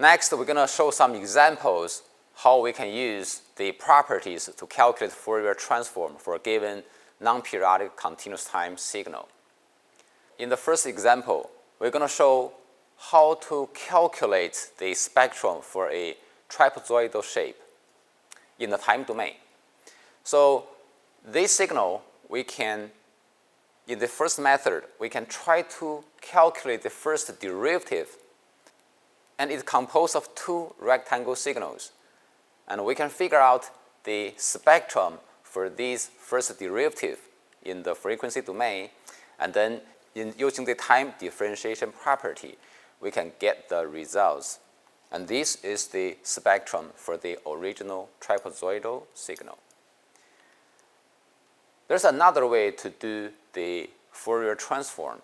Next, we're going to show some examples how we can use the properties to calculate Fourier transform for a given non-periodic continuous time signal. In the first example, we're going to show how to calculate the spectrum for a trapezoidal shape in the time domain. So this signal, in the first method, we can try to calculate the first derivative, and it's composed of two rectangle signals. And we can figure out the spectrum for this first derivative in the frequency domain, and then using the time differentiation property, we can get the results. And this is the spectrum for the original trapezoidal signal. There's another way to do the Fourier transform.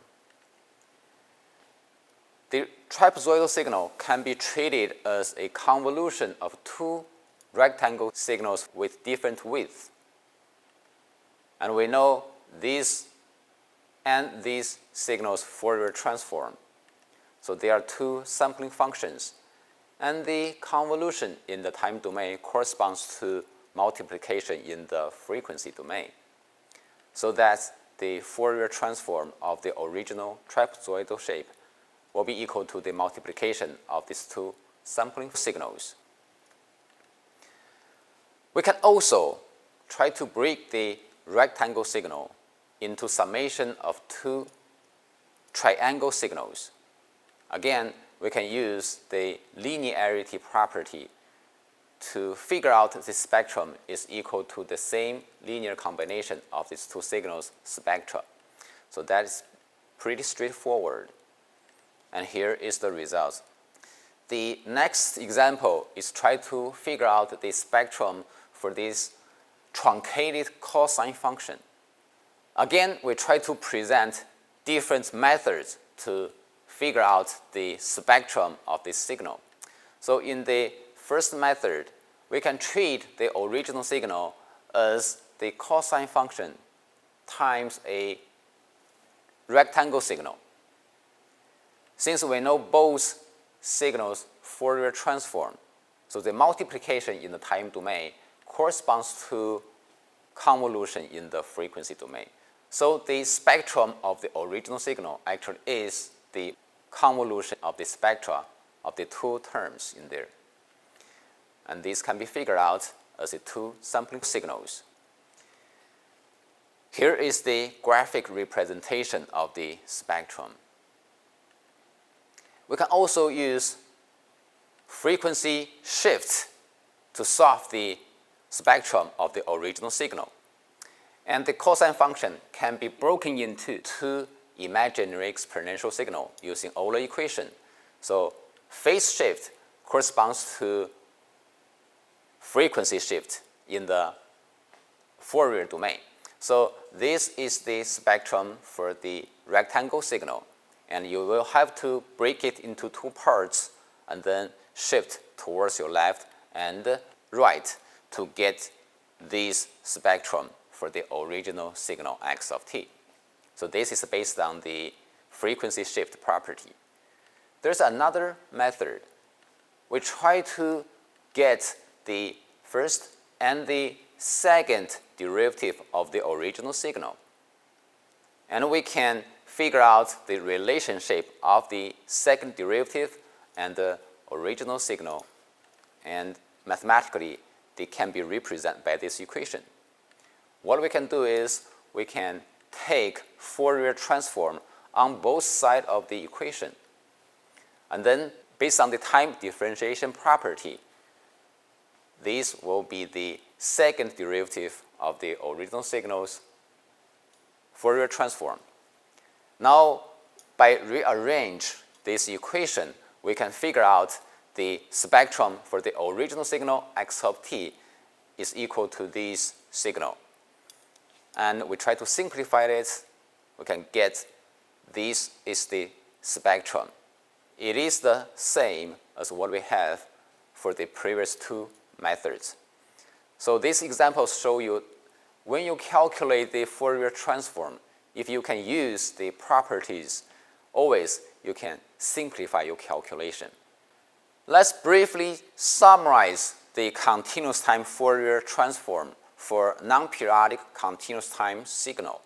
The trapezoidal signal can be treated as a convolution of two rectangle signals with different width. And we know these and these signals Fourier transform. So there are two sampling functions, and the convolution in the time domain corresponds to multiplication in the frequency domain. So that the Fourier transform of the original trapezoidal shape will be equal to the multiplication of these two sampling signals. We can also try to break the rectangle signal into summation of two triangle signals. Again, we can use the linearity property to figure out the spectrum is equal to the same linear combination of these two signals spectra. So that is pretty straightforward. And here is the result. The next example is try to figure out the spectrum for this truncated cosine function. Again, we try to present different methods to figure out the spectrum of this signal. So in the first method, we can treat the original signal as the cosine function times a rectangle signal. Since we know both signals Fourier transform, so the multiplication in the time domain corresponds to convolution in the frequency domain. So the spectrum of the original signal actually is the convolution of the spectra of the two terms in there. And this can be figured out as the two sampling signals. Here is the graphic representation of the spectrum. We can also use frequency shift to solve the spectrum of the original signal. And the cosine function can be broken into two imaginary exponential signals using Euler equation. So phase shift corresponds to frequency shift in the Fourier domain. So this is the spectrum for the rectangle signal, and you will have to break it into two parts and then shift towards your left and right to get this spectrum for the original signal x of t. So this is based on the frequency shift property. There's another method. We try to get the first and the second derivative of the original signal. And we can figure out the relationship of the second derivative and the original signal. And mathematically, they can be represented by this equation. What we can do is we can take Fourier transform on both sides of the equation. And then based on the time differentiation property, this will be the second derivative of the original signal's Fourier transform. Now, by rearrange this equation, we can figure out the spectrum for the original signal x of t is equal to this signal. And we try to simplify it. We can get this is the spectrum. It is the same as what we have for the previous two methods. So these examples show you when you calculate the Fourier transform, if you can use the properties, always you can simplify your calculation. let's briefly summarize the continuous time Fourier transform for non-periodic continuous time signal.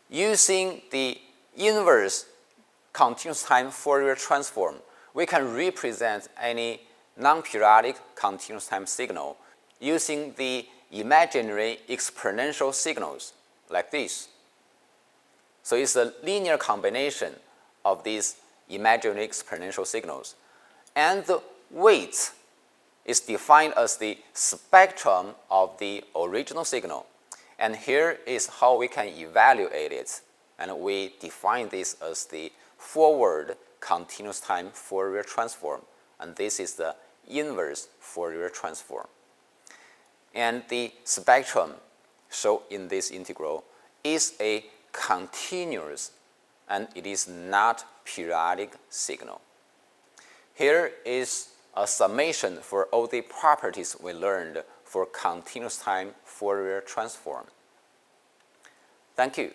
Using the inverse continuous time Fourier transform, we can represent any non-periodic continuous time signal using the imaginary exponential signals like this. So it's a linear combination of these imaginary exponential signals. And the weight is defined as the spectrum of the original signal. And here is how we can evaluate it. And we define this as the forward continuous time Fourier transform. And this is the inverse Fourier transform. And the spectrum shown in this integral is a continuous and it is not periodic signal. Here is a summation for all the properties we learned for continuous time Fourier transform. Thank you.